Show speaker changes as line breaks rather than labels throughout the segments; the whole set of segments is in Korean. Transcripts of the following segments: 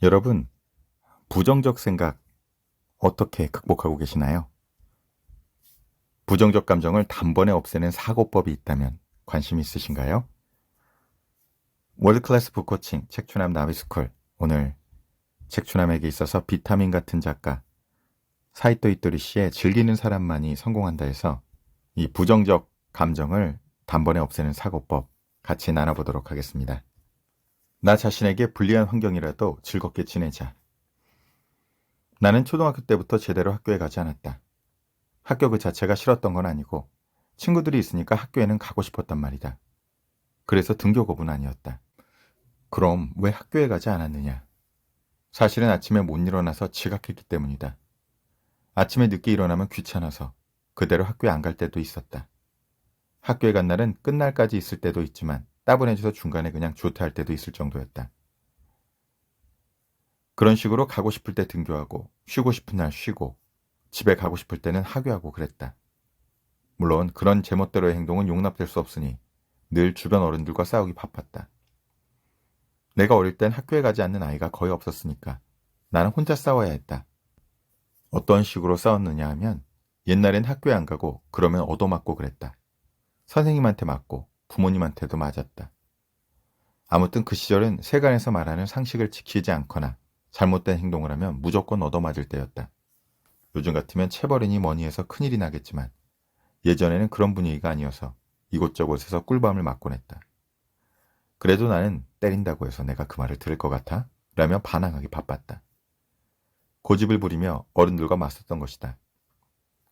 여러분, 부정적 생각 어떻게 극복하고 계시나요? 부정적 감정을 단번에 없애는 사고법이 있다면 관심 있으신가요? 월드클래스 북코칭 책추남 나비스쿨, 오늘 책추남에게 있어서 비타민 같은 작가 사이토 이토리 씨의 즐기는 사람만이 성공한다 해서 이 부정적 감정을 단번에 없애는 사고법 같이 나눠보도록 하겠습니다. 나 자신에게 불리한 환경이라도 즐겁게 지내자. 나는 초등학교 때부터 제대로 학교에 가지 않았다. 학교 그 자체가 싫었던 건 아니고 친구들이 있으니까 학교에는 가고 싶었단 말이다. 그래서 등교 거부는 아니었다. 그럼 왜 학교에 가지 않았느냐? 사실은 아침에 못 일어나서 지각했기 때문이다. 아침에 늦게 일어나면 귀찮아서 그대로 학교에 안 갈 때도 있었다. 학교에 간 날은 끝날까지 있을 때도 있지만 따분해져서 중간에 그냥 조퇴할 때도 있을 정도였다. 그런 식으로 가고 싶을 때 등교하고 쉬고 싶은 날 쉬고 집에 가고 싶을 때는 하교하고 그랬다. 물론 그런 제멋대로의 행동은 용납될 수 없으니 늘 주변 어른들과 싸우기 바빴다. 내가 어릴 땐 학교에 가지 않는 아이가 거의 없었으니까 나는 혼자 싸워야 했다. 어떤 식으로 싸웠느냐 하면 옛날엔 학교에 안 가고 그러면 얻어맞고 그랬다. 선생님한테 맞고 부모님한테도 맞았다. 아무튼 그 시절은 세간에서 말하는 상식을 지키지 않거나 잘못된 행동을 하면 무조건 얻어맞을 때였다. 요즘 같으면 체벌이니 뭐니 해서 큰일이 나겠지만 예전에는 그런 분위기가 아니어서 이곳저곳에서 꿀밤을 맞곤 했다. 그래도 나는 때린다고 해서 내가 그 말을 들을 것 같아? 라며 반항하기 바빴다. 고집을 부리며 어른들과 맞섰던 것이다.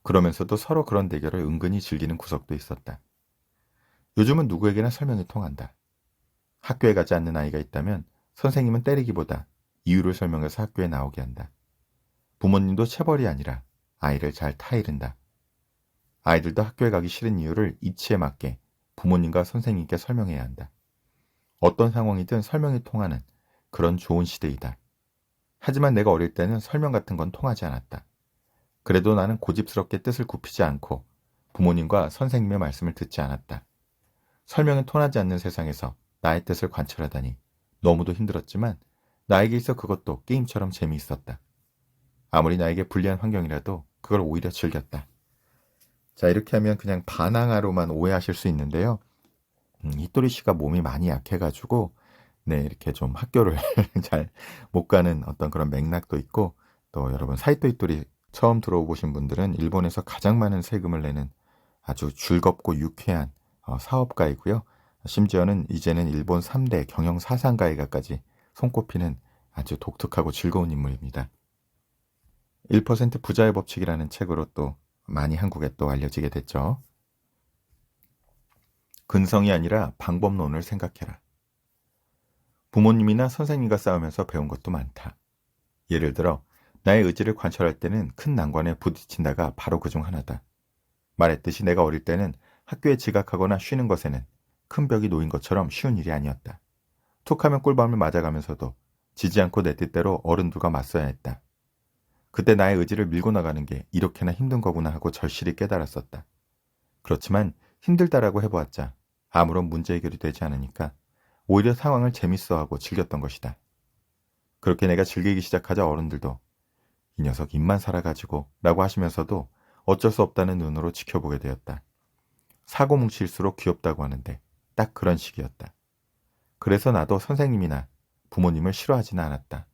그러면서도 서로 그런 대결을 은근히 즐기는 구석도 있었다. 요즘은 누구에게나 설명이 통한다. 학교에 가지 않는 아이가 있다면 선생님은 때리기보다 이유를 설명해서 학교에 나오게 한다. 부모님도 체벌이 아니라 아이를 잘 타이른다. 아이들도 학교에 가기 싫은 이유를 이치에 맞게 부모님과 선생님께 설명해야 한다. 어떤 상황이든 설명이 통하는 그런 좋은 시대이다. 하지만 내가 어릴 때는 설명 같은 건 통하지 않았다. 그래도 나는 고집스럽게 뜻을 굽히지 않고 부모님과 선생님의 말씀을 듣지 않았다. 설명이 통하지 않는 세상에서 나의 뜻을 관철하다니 너무도 힘들었지만 나에게 있어 그것도 게임처럼 재미있었다. 아무리 나에게 불리한 환경이라도 그걸 오히려 즐겼다. 자, 이렇게 하면 그냥 반항아로만 오해하실 수 있는데요. 히토리 씨가 몸이 많이 약해가지고 네, 이렇게 좀 학교를 잘 못 가는 어떤 그런 맥락도 있고, 또 여러분 사이토 히토리 처음 들어보신 분들은 일본에서 가장 많은 세금을 내는 아주 즐겁고 유쾌한 사업가이고요. 심지어는 이제는 일본 3대 경영 사상가이가까지 손꼽히는 아주 독특하고 즐거운 인물입니다. 1% 부자의 법칙이라는 책으로 또 많이 한국에 또 알려지게 됐죠. 근성이 아니라 방법론을 생각해라. 부모님이나 선생님과 싸우면서 배운 것도 많다. 예를 들어 나의 의지를 관철할 때는 큰 난관에 부딪힌다가 바로 그 중 하나다. 말했듯이 내가 어릴 때는 학교에 지각하거나 쉬는 것에는 큰 벽이 놓인 것처럼 쉬운 일이 아니었다. 툭하면 꿀밤을 맞아가면서도 지지 않고 내 뜻대로 어른들과 맞서야 했다. 그때 나의 의지를 밀고 나가는 게 이렇게나 힘든 거구나 하고 절실히 깨달았었다. 그렇지만 힘들다라고 해보았자 아무런 문제 해결이 되지 않으니까 오히려 상황을 재밌어하고 즐겼던 것이다. 그렇게 내가 즐기기 시작하자 어른들도 이 녀석 입만 살아가지고 라고 하시면서도 어쩔 수 없다는 눈으로 지켜보게 되었다. 사고 뭉칠수록 귀엽다고 하는데 딱 그런 식이었다. 그래서 나도 선생님이나 부모님을 싫어하지는 않았다.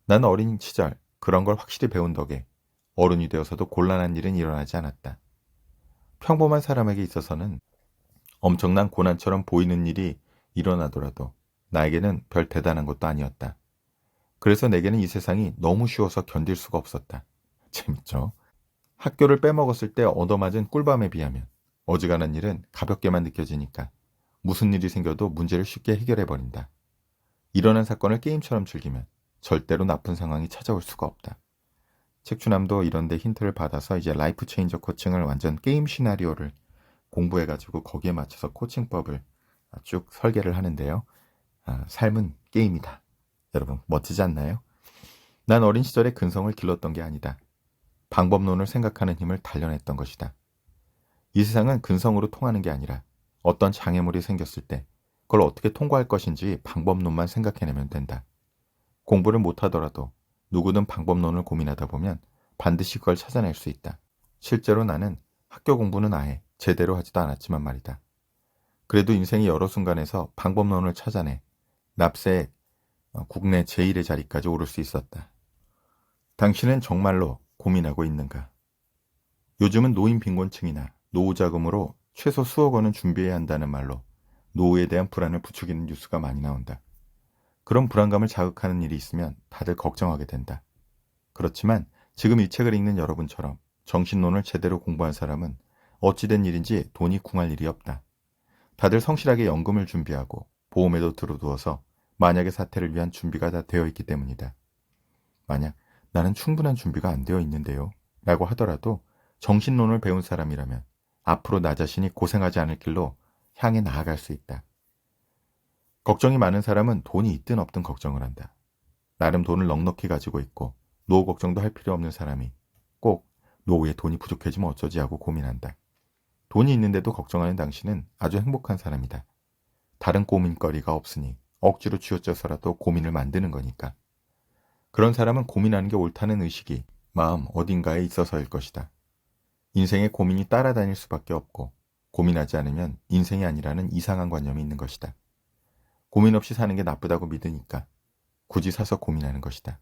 나는 어린 시절 그런 걸 확실히 배운 덕에 어른이 되어서도 곤란한 일은 일어나지 않았다. 평범한 사람에게 있어서는 엄청난 고난처럼 보이는 일이 일어나더라도 나에게는 별 대단한 것도 아니었다. 그래서 내게는 이 세상이 너무 쉬워서 견딜 수가 없었다. 재밌죠? 학교를 빼먹었을 때 얻어맞은 꿀밤에 비하면 어지간한 일은 가볍게만 느껴지니까 무슨 일이 생겨도 문제를 쉽게 해결해버린다. 일어난 사건을 게임처럼 즐기면 절대로 나쁜 상황이 찾아올 수가 없다. 책추남도 이런데 힌트를 받아서 이제 라이프 체인저 코칭을 완전 게임 시나리오를 공부해가지고 거기에 맞춰서 코칭법을 쭉 설계를 하는데요. 삶은 게임이다. 여러분 멋지지 않나요? 난 어린 시절에 근성을 길렀던 게 아니다. 방법론을 생각하는 힘을 단련했던 것이다. 이 세상은 근성으로 통하는 게 아니라 어떤 장애물이 생겼을 때 그걸 어떻게 통과할 것인지 방법론만 생각해내면 된다. 공부를 못하더라도 누구든 방법론을 고민하다 보면 반드시 그걸 찾아낼 수 있다. 실제로 나는 학교 공부는 아예 제대로 하지도 않았지만 말이다. 그래도 인생의 여러 순간에서 방법론을 찾아내 납세에 국내 제1의 자리까지 오를 수 있었다. 당신은 정말로 고민하고 있는가? 요즘은 노인 빈곤층이나 노후 자금으로 최소 수억 원은 준비해야 한다는 말로 노후에 대한 불안을 부추기는 뉴스가 많이 나온다. 그런 불안감을 자극하는 일이 있으면 다들 걱정하게 된다. 그렇지만 지금 이 책을 읽는 여러분처럼 정신론을 제대로 공부한 사람은 어찌된 일인지 돈이 궁할 일이 없다. 다들 성실하게 연금을 준비하고 보험에도 들어두어서 만약의 사태를 위한 준비가 다 되어 있기 때문이다. 만약 나는 충분한 준비가 안 되어 있는데요 라고 하더라도 정신론을 배운 사람이라면 앞으로 나 자신이 고생하지 않을 길로 향해 나아갈 수 있다. 걱정이 많은 사람은 돈이 있든 없든 걱정을 한다. 나름 돈을 넉넉히 가지고 있고 노후 걱정도 할 필요 없는 사람이 꼭 노후에 돈이 부족해지면 어쩌지 하고 고민한다. 돈이 있는데도 걱정하는 당신은 아주 행복한 사람이다. 다른 고민거리가 없으니 억지로 쥐어짜서라도 고민을 만드는 거니까. 그런 사람은 고민하는 게 옳다는 의식이 마음 어딘가에 있어서일 것이다. 인생에 고민이 따라다닐 수밖에 없고 고민하지 않으면 인생이 아니라는 이상한 관념이 있는 것이다. 고민 없이 사는 게 나쁘다고 믿으니까 굳이 사서 고민하는 것이다.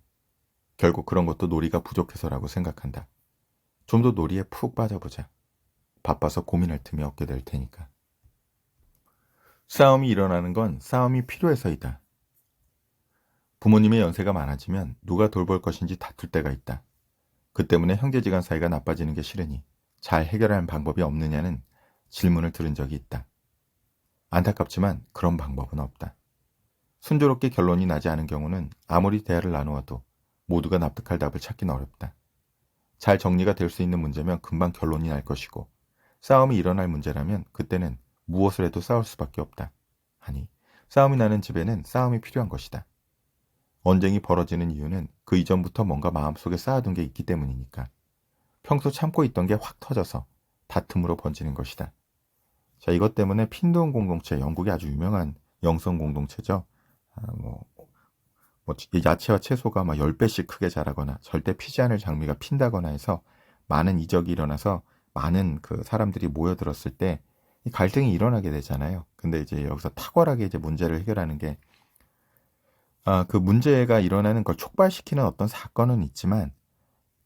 결국 그런 것도 놀이가 부족해서라고 생각한다. 좀 더 놀이에 푹 빠져보자. 바빠서 고민할 틈이 없게 될 테니까. 싸움이 일어나는 건 싸움이 필요해서이다. 부모님의 연세가 많아지면 누가 돌볼 것인지 다툴 때가 있다. 그 때문에 형제지간 사이가 나빠지는 게 싫으니 잘 해결하는 방법이 없느냐는 질문을 들은 적이 있다. 안타깝지만 그런 방법은 없다. 순조롭게 결론이 나지 않은 경우는 아무리 대화를 나누어도 모두가 납득할 답을 찾기는 어렵다. 잘 정리가 될 수 있는 문제면 금방 결론이 날 것이고 싸움이 일어날 문제라면 그때는 무엇을 해도 싸울 수밖에 없다. 아니, 싸움이 나는 집에는 싸움이 필요한 것이다. 언쟁이 벌어지는 이유는 그 이전부터 뭔가 마음속에 쌓아둔 게 있기 때문이니까. 평소 참고 있던 게 확 터져서 다툼으로 번지는 것이다. 자, 이것 때문에 핀돈 공동체, 영국의 아주 유명한 영성 공동체죠. 야채와 채소가 막 10배씩 크게 자라거나 절대 피지 않을 장미가 핀다거나 해서 많은 이적이 일어나서 많은 그 사람들이 모여들었을 때 이 갈등이 일어나게 되잖아요. 근데 이제 여기서 탁월하게 이제 문제를 해결하는 게 그 문제가 일어나는 걸 촉발시키는 어떤 사건은 있지만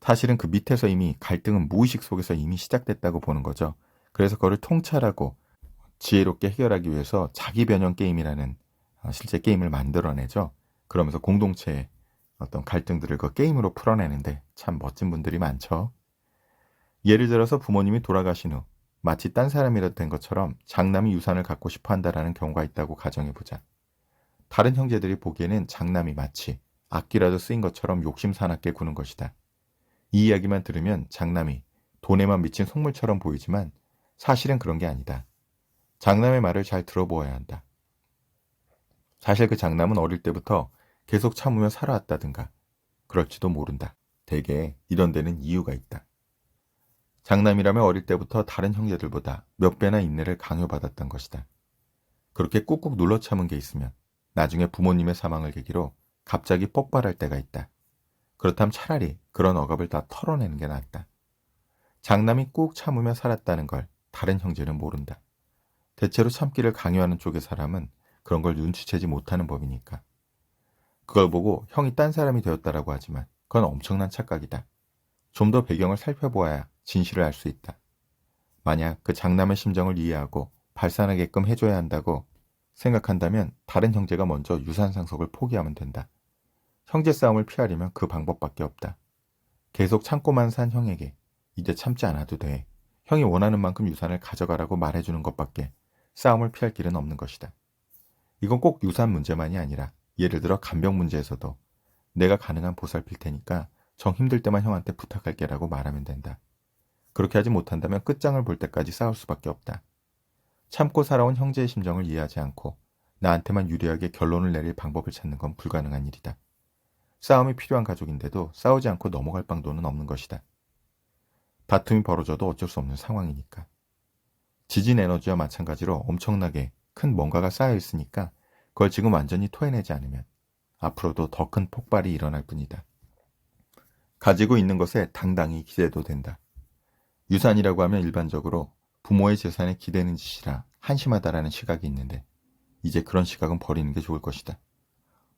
사실은 그 밑에서 이미 갈등은 무의식 속에서 이미 시작됐다고 보는 거죠. 그래서 그거를 통찰하고 지혜롭게 해결하기 위해서 자기 변형 게임이라는 실제 게임을 만들어내죠. 그러면서 공동체의 어떤 갈등들을 그 게임으로 풀어내는데 참 멋진 분들이 많죠. 예를 들어서 부모님이 돌아가신 후 마치 딴 사람이라도 된 것처럼 장남이 유산을 갖고 싶어 한다라는 경우가 있다고 가정해보자. 다른 형제들이 보기에는 장남이 마치 악기라도 쓰인 것처럼 욕심 사납게 구는 것이다. 이 이야기만 들으면 장남이 돈에만 미친 속물처럼 보이지만 사실은 그런 게 아니다. 장남의 말을 잘 들어보아야 한다. 사실 그 장남은 어릴 때부터 계속 참으며 살아왔다든가 그럴지도 모른다. 대개 이런 데는 이유가 있다. 장남이라면 어릴 때부터 다른 형제들보다 몇 배나 인내를 강요받았던 것이다. 그렇게 꾹꾹 눌러 참은 게 있으면 나중에 부모님의 사망을 계기로 갑자기 폭발할 때가 있다. 그렇다면 차라리 그런 억압을 다 털어내는 게 낫다. 장남이 꾹 참으며 살았다는 걸 다른 형제는 모른다. 대체로 참기를 강요하는 쪽의 사람은 그런 걸 눈치채지 못하는 법이니까. 그걸 보고 형이 딴 사람이 되었다라고 하지만 그건 엄청난 착각이다. 좀 더 배경을 살펴보아야 진실을 알 수 있다. 만약 그 장남의 심정을 이해하고 발산하게끔 해줘야 한다고 생각한다면 다른 형제가 먼저 유산 상속을 포기하면 된다. 형제 싸움을 피하려면 그 방법밖에 없다. 계속 참고만 산 형에게 이제 참지 않아도 돼. 형이 원하는 만큼 유산을 가져가라고 말해주는 것밖에 싸움을 피할 길은 없는 것이다. 이건 꼭 유산 문제만이 아니라 예를 들어 간병 문제에서도 내가 가능한 보살필 테니까 정 힘들 때만 형한테 부탁할게 라고 말하면 된다. 그렇게 하지 못한다면 끝장을 볼 때까지 싸울 수밖에 없다. 참고 살아온 형제의 심정을 이해하지 않고 나한테만 유리하게 결론을 내릴 방법을 찾는 건 불가능한 일이다. 싸움이 필요한 가족인데도 싸우지 않고 넘어갈 방도는 없는 것이다. 다툼이 벌어져도 어쩔 수 없는 상황이니까. 지진 에너지와 마찬가지로 엄청나게 큰 뭔가가 쌓여 있으니까 그걸 지금 완전히 토해내지 않으면 앞으로도 더 큰 폭발이 일어날 뿐이다. 가지고 있는 것에 당당히 기대도 된다. 유산이라고 하면 일반적으로 부모의 재산에 기대는 짓이라 한심하다라는 시각이 있는데 이제 그런 시각은 버리는 게 좋을 것이다.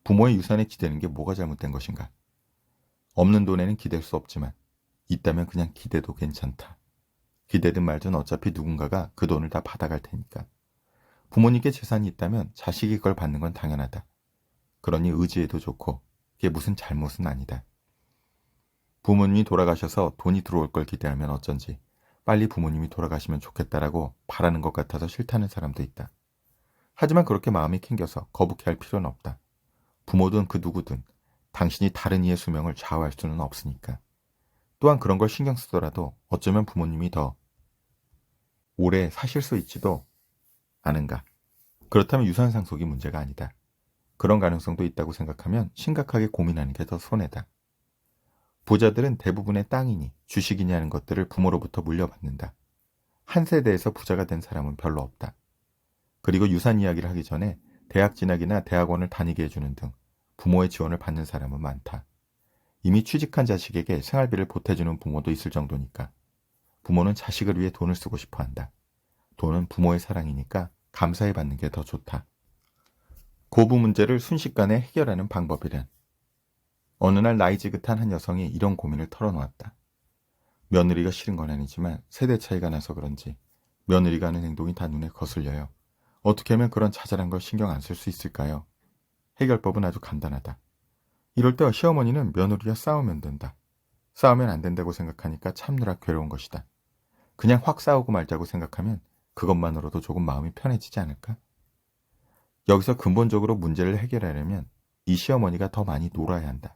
부모의 유산에 기대는 게 뭐가 잘못된 것인가? 없는 돈에는 기댈 수 없지만 있다면 그냥 기대도 괜찮다. 기대든 말든 어차피 누군가가 그 돈을 다 받아갈 테니까. 부모님께 재산이 있다면 자식이 그걸 받는 건 당연하다. 그러니 의지해도 좋고 그게 무슨 잘못은 아니다. 부모님이 돌아가셔서 돈이 들어올 걸 기대하면 어쩐지 빨리 부모님이 돌아가시면 좋겠다라고 바라는 것 같아서 싫다는 사람도 있다. 하지만 그렇게 마음이 캥겨서 거북해할 필요는 없다. 부모든 그 누구든 당신이 다른 이의 수명을 좌우할 수는 없으니까. 또한 그런 걸 신경 쓰더라도 어쩌면 부모님이 더 오래 사실 수 있지도 않은가. 그렇다면 유산 상속이 문제가 아니다. 그런 가능성도 있다고 생각하면 심각하게 고민하는 게 더 손해다. 부자들은 대부분의 땅이니 주식이니 하는 것들을 부모로부터 물려받는다. 한 세대에서 부자가 된 사람은 별로 없다. 그리고 유산 이야기를 하기 전에 대학 진학이나 대학원을 다니게 해주는 등 부모의 지원을 받는 사람은 많다. 이미 취직한 자식에게 생활비를 보태주는 부모도 있을 정도니까. 부모는 자식을 위해 돈을 쓰고 싶어 한다. 돈은 부모의 사랑이니까 감사해 받는 게 더 좋다. 고부 문제를 순식간에 해결하는 방법이란. 어느 날 나이 지긋한 한 여성이 이런 고민을 털어놓았다. 며느리가 싫은 건 아니지만 세대 차이가 나서 그런지 며느리가 하는 행동이 다 눈에 거슬려요. 어떻게 하면 그런 자잘한 걸 신경 안 쓸 수 있을까요? 해결법은 아주 간단하다. 이럴 때 시어머니는 며느리와 싸우면 된다. 싸우면 안 된다고 생각하니까 참느라 괴로운 것이다. 그냥 확 싸우고 말자고 생각하면 그것만으로도 조금 마음이 편해지지 않을까? 여기서 근본적으로 문제를 해결하려면 이 시어머니가 더 많이 놀아야 한다.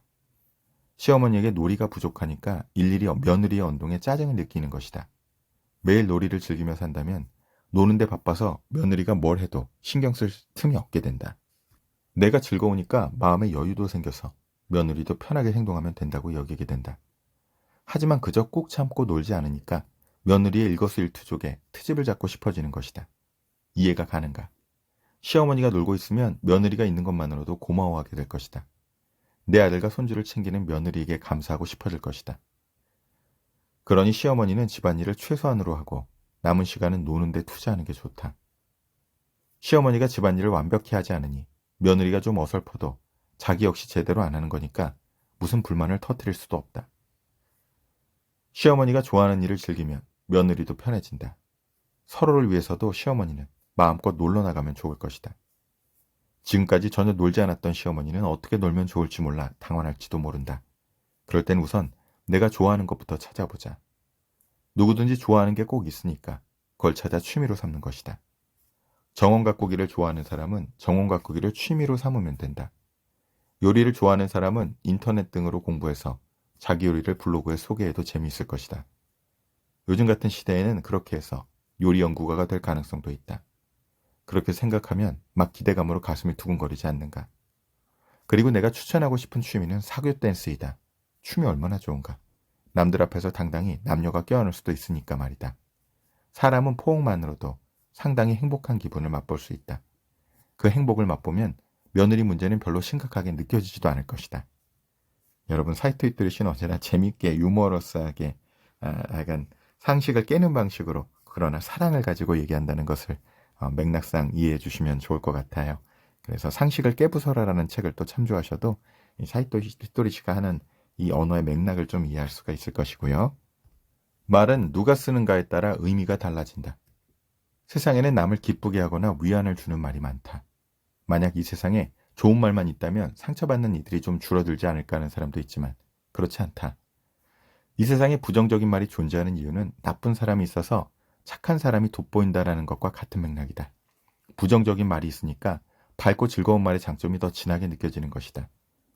시어머니에게 놀이가 부족하니까 일일이 며느리의 언동에 짜증을 느끼는 것이다. 매일 놀이를 즐기며 산다면 노는데 바빠서 며느리가 뭘 해도 신경 쓸 틈이 없게 된다. 내가 즐거우니까 마음의 여유도 생겨서 며느리도 편하게 행동하면 된다고 여기게 된다. 하지만 그저 꾹 참고 놀지 않으니까 며느리의 일거수일투족에 트집을 잡고 싶어지는 것이다. 이해가 가는가? 시어머니가 놀고 있으면 며느리가 있는 것만으로도 고마워하게 될 것이다. 내 아들과 손주를 챙기는 며느리에게 감사하고 싶어질 것이다. 그러니 시어머니는 집안일을 최소한으로 하고 남은 시간은 노는 데 투자하는 게 좋다. 시어머니가 집안일을 완벽히 하지 않으니 며느리가 좀 어설퍼도 자기 역시 제대로 안 하는 거니까 무슨 불만을 터뜨릴 수도 없다. 시어머니가 좋아하는 일을 즐기면 며느리도 편해진다. 서로를 위해서도 시어머니는 마음껏 놀러 나가면 좋을 것이다. 지금까지 전혀 놀지 않았던 시어머니는 어떻게 놀면 좋을지 몰라 당황할지도 모른다. 그럴 땐 우선 내가 좋아하는 것부터 찾아보자. 누구든지 좋아하는 게 꼭 있으니까 그걸 찾아 취미로 삼는 것이다. 정원 가꾸기를 좋아하는 사람은 정원 가꾸기를 취미로 삼으면 된다. 요리를 좋아하는 사람은 인터넷 등으로 공부해서 자기 요리를 블로그에 소개해도 재미있을 것이다. 요즘 같은 시대에는 그렇게 해서 요리 연구가가 될 가능성도 있다. 그렇게 생각하면 막 기대감으로 가슴이 두근거리지 않는가. 그리고 내가 추천하고 싶은 취미는 사교 댄스이다. 춤이 얼마나 좋은가. 남들 앞에서 당당히 남녀가 껴안을 수도 있으니까 말이다. 사람은 포옹만으로도 상당히 행복한 기분을 맛볼 수 있다. 그 행복을 맛보면 며느리 문제는 별로 심각하게 느껴지지도 않을 것이다. 여러분 사이트 들으신 언제나 재밌게 유머러스하게 약간 상식을 깨는 방식으로 그러나 사랑을 가지고 얘기한다는 것을 맥락상 이해해 주시면 좋을 것 같아요. 그래서 상식을 깨부숴라라는 책을 또 참조하셔도 이 사이토 히토리시가 하는 이 언어의 맥락을 좀 이해할 수가 있을 것이고요. 말은 누가 쓰는가에 따라 의미가 달라진다. 세상에는 남을 기쁘게 하거나 위안을 주는 말이 많다. 만약 이 세상에 좋은 말만 있다면 상처받는 이들이 좀 줄어들지 않을까 하는 사람도 있지만 그렇지 않다. 이 세상에 부정적인 말이 존재하는 이유는 나쁜 사람이 있어서 착한 사람이 돋보인다라는 것과 같은 맥락이다. 부정적인 말이 있으니까 밝고 즐거운 말의 장점이 더 진하게 느껴지는 것이다.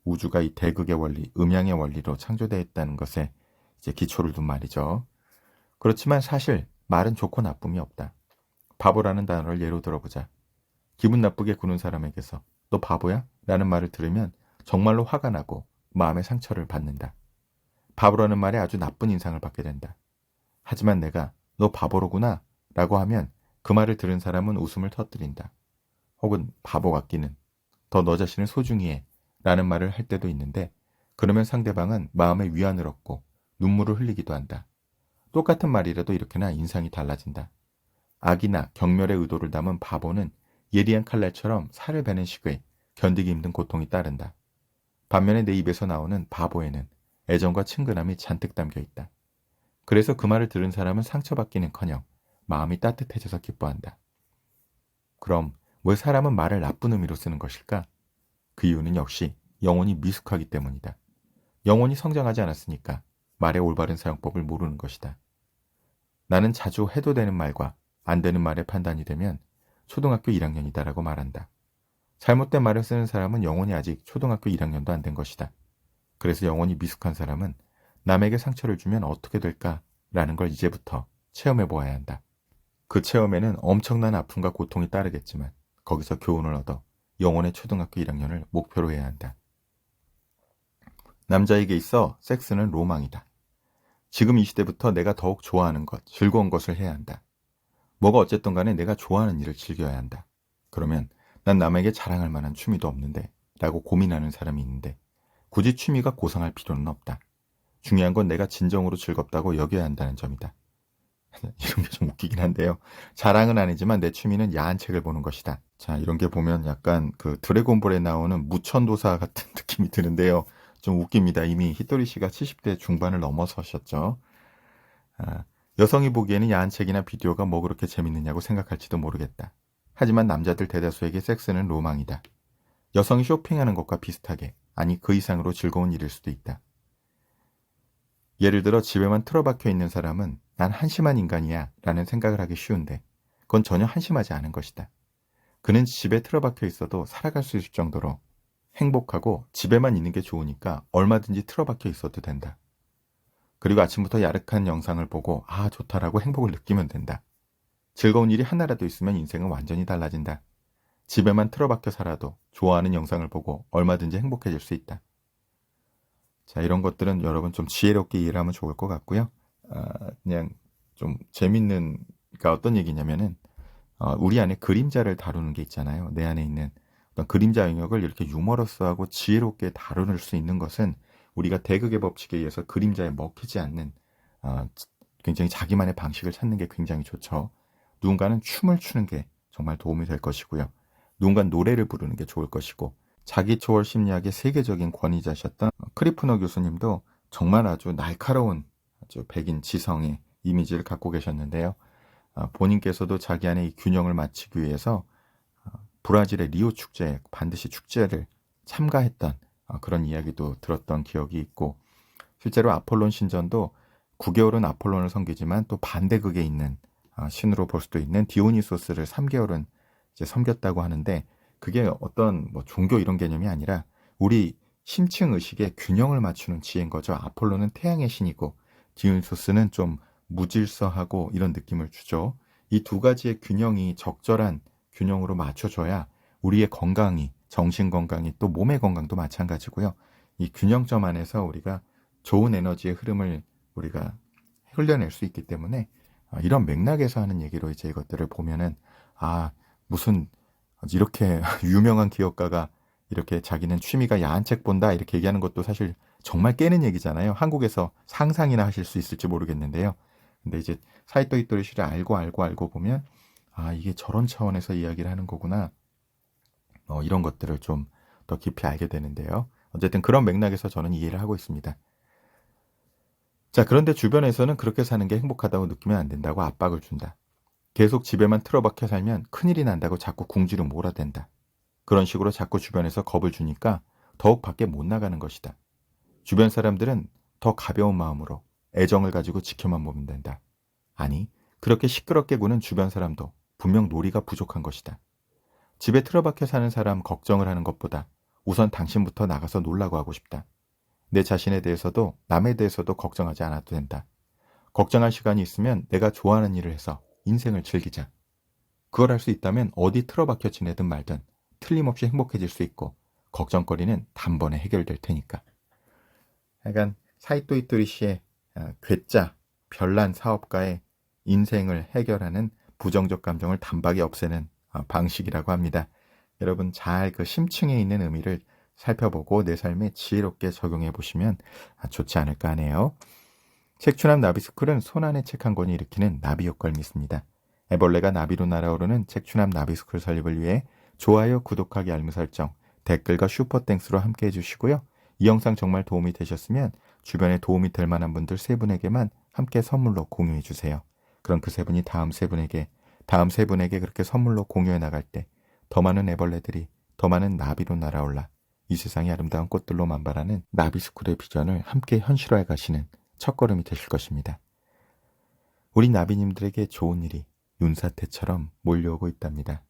우주가 이 대극의 원리, 음양의 원리로 창조되어 있다는 것에 이제 기초를 둔 말이죠. 그렇지만 사실 말은 좋고 나쁨이 없다. 바보라는 단어를 예로 들어보자. 기분 나쁘게 구는 사람에게서 너 바보야? 라는 말을 들으면 정말로 화가 나고 마음의 상처를 받는다. 바보라는 말에 아주 나쁜 인상을 받게 된다. 하지만 내가 너 바보로구나 라고 하면 그 말을 들은 사람은 웃음을 터뜨린다. 혹은 바보 같기는 더 너 자신을 소중히 해 라는 말을 할 때도 있는데 그러면 상대방은 마음의 위안을 얻고 눈물을 흘리기도 한다. 똑같은 말이라도 이렇게나 인상이 달라진다. 악이나 경멸의 의도를 담은 바보는 예리한 칼날처럼 살을 베는 시기에 견디기 힘든 고통이 따른다. 반면에 내 입에서 나오는 바보에는 애정과 친근함이 잔뜩 담겨 있다. 그래서 그 말을 들은 사람은 상처받기는커녕 마음이 따뜻해져서 기뻐한다. 그럼 왜 사람은 말을 나쁜 의미로 쓰는 것일까? 그 이유는 역시 영혼이 미숙하기 때문이다. 영혼이 성장하지 않았으니까 말의 올바른 사용법을 모르는 것이다. 나는 자주 해도 되는 말과 안 되는 말의 판단이 되면 초등학교 1학년이다라고 말한다. 잘못된 말을 쓰는 사람은 영혼이 아직 초등학교 1학년도 안 된 것이다. 그래서 영혼이 미숙한 사람은 남에게 상처를 주면 어떻게 될까라는 걸 이제부터 체험해 보아야 한다. 그 체험에는 엄청난 아픔과 고통이 따르겠지만 거기서 교훈을 얻어 영혼의 초등학교 1학년을 목표로 해야 한다. 남자에게 있어 섹스는 로망이다. 지금 이 시대부터 내가 더욱 좋아하는 것, 즐거운 것을 해야 한다. 뭐가 어쨌든 간에 내가 좋아하는 일을 즐겨야 한다. 그러면 난 남에게 자랑할 만한 취미도 없는데 라고 고민하는 사람이 있는데 굳이 취미가 고상할 필요는 없다. 중요한 건 내가 진정으로 즐겁다고 여겨야 한다는 점이다. 이런 게 좀 웃기긴 한데요. 자랑은 아니지만 내 취미는 야한 책을 보는 것이다. 자, 이런 게 보면 약간 그 드래곤볼에 나오는 무천도사 같은 느낌이 드는데요. 좀 웃깁니다. 이미 히토리 씨가 70대 중반을 넘어서셨죠. 여성이 보기에는 야한 책이나 비디오가 뭐 그렇게 재밌느냐고 생각할지도 모르겠다. 하지만 남자들 대다수에게 섹스는 로망이다. 여성이 쇼핑하는 것과 비슷하게, 아니 그 이상으로 즐거운 일일 수도 있다. 예를 들어 집에만 틀어박혀 있는 사람은 난 한심한 인간이야 라는 생각을 하기 쉬운데 그건 전혀 한심하지 않은 것이다. 그는 집에 틀어박혀 있어도 살아갈 수 있을 정도로 행복하고 집에만 있는 게 좋으니까 얼마든지 틀어박혀 있어도 된다. 그리고 아침부터 야릇한 영상을 보고 아 좋다라고 행복을 느끼면 된다. 즐거운 일이 하나라도 있으면 인생은 완전히 달라진다. 집에만 틀어박혀 살아도 좋아하는 영상을 보고 얼마든지 행복해질 수 있다. 자, 이런 것들은 여러분 좀 지혜롭게 이해를 하면 좋을 것 같고요. 그냥 좀 재밌는, 그러니까 어떤 얘기냐면은 우리 안에 그림자를 다루는 게 있잖아요. 내 안에 있는 어떤 그림자 영역을 이렇게 유머러스하고 지혜롭게 다룰 수 있는 것은 우리가 대극의 법칙에 의해서 그림자에 먹히지 않는 굉장히 자기만의 방식을 찾는 게 굉장히 좋죠. 누군가는 춤을 추는 게 정말 도움이 될 것이고요. 누군가는 노래를 부르는 게 좋을 것이고 자기 초월 심리학의 세계적인 권위자셨던 크리프너 교수님도 정말 아주 날카로운 아주 백인 지성의 이미지를 갖고 계셨는데요. 본인께서도 자기 안에 이 균형을 맞추기 위해서 브라질의 리오 축제에 반드시 축제를 참가했던 그런 이야기도 들었던 기억이 있고 실제로 아폴론 신전도 9개월은 아폴론을 섬기지만 또 반대극에 있는 신으로 볼 수도 있는 디오니소스를 3개월은 이제 섬겼다고 하는데 그게 어떤 뭐 종교 이런 개념이 아니라 우리 심층 의식의 균형을 맞추는 지혜인 거죠. 아폴로는 태양의 신이고 디오니소스는 좀 무질서하고 이런 느낌을 주죠. 이 두 가지의 균형이 적절한 균형으로 맞춰줘야 우리의 건강이, 정신 건강이 또 몸의 건강도 마찬가지고요. 이 균형점 안에서 우리가 좋은 에너지의 흐름을 우리가 흘려낼 수 있기 때문에 이런 맥락에서 하는 얘기로 이제 이것들을 보면은 무슨 이렇게 유명한 기업가가 이렇게 자기는 취미가 야한 책 본다 이렇게 얘기하는 것도 사실 정말 깨는 얘기잖아요. 한국에서 상상이나 하실 수 있을지 모르겠는데요. 근데 이제 사이토 히토리시를 알고 보면 이게 저런 차원에서 이야기를 하는 거구나. 이런 것들을 좀 더 깊이 알게 되는데요. 어쨌든 그런 맥락에서 저는 이해를 하고 있습니다. 자, 그런데 주변에서는 그렇게 사는 게 행복하다고 느끼면 안 된다고 압박을 준다. 계속 집에만 틀어박혀 살면 큰일이 난다고 자꾸 궁지로 몰아댄다. 그런 식으로 자꾸 주변에서 겁을 주니까 더욱 밖에 못 나가는 것이다. 주변 사람들은 더 가벼운 마음으로 애정을 가지고 지켜만 보면 된다. 아니, 그렇게 시끄럽게 구는 주변 사람도 분명 놀이가 부족한 것이다. 집에 틀어박혀 사는 사람 걱정을 하는 것보다 우선 당신부터 나가서 놀라고 하고 싶다. 내 자신에 대해서도 남에 대해서도 걱정하지 않아도 된다. 걱정할 시간이 있으면 내가 좋아하는 일을 해서 인생을 즐기자. 그걸 할 수 있다면 어디 틀어박혀 지내든 말든 틀림없이 행복해질 수 있고 걱정거리는 단번에 해결될 테니까. 약간 사이토 히토리시의 괴짜 별난 사업가의 인생을 해결하는 부정적 감정을 단박에 없애는 방식이라고 합니다. 여러분 잘 그 심층에 있는 의미를 살펴보고 내 삶에 지혜롭게 적용해 보시면 좋지 않을까 하네요. 책추남 나비스쿨은 손안의 책 한 권이 일으키는 나비 효과를 믿습니다. 애벌레가 나비로 날아오르는 책추남 나비스쿨 설립을 위해 좋아요, 구독하기, 알림 설정, 댓글과 슈퍼땡스로 함께 해주시고요. 이 영상 정말 도움이 되셨으면 주변에 도움이 될 만한 분들 3분에게만 함께 선물로 공유해 주세요. 그럼 그 3분이 다음 3분에게 그렇게 선물로 공유해 나갈 때 더 많은 애벌레들이 더 많은 나비로 날아올라 이 세상의 아름다운 꽃들로 만발하는 나비스쿨의 비전을 함께 현실화해 가시는 첫걸음이 되실 것입니다. 우리 나비님들에게 좋은 일이 눈사태처럼 몰려오고 있답니다.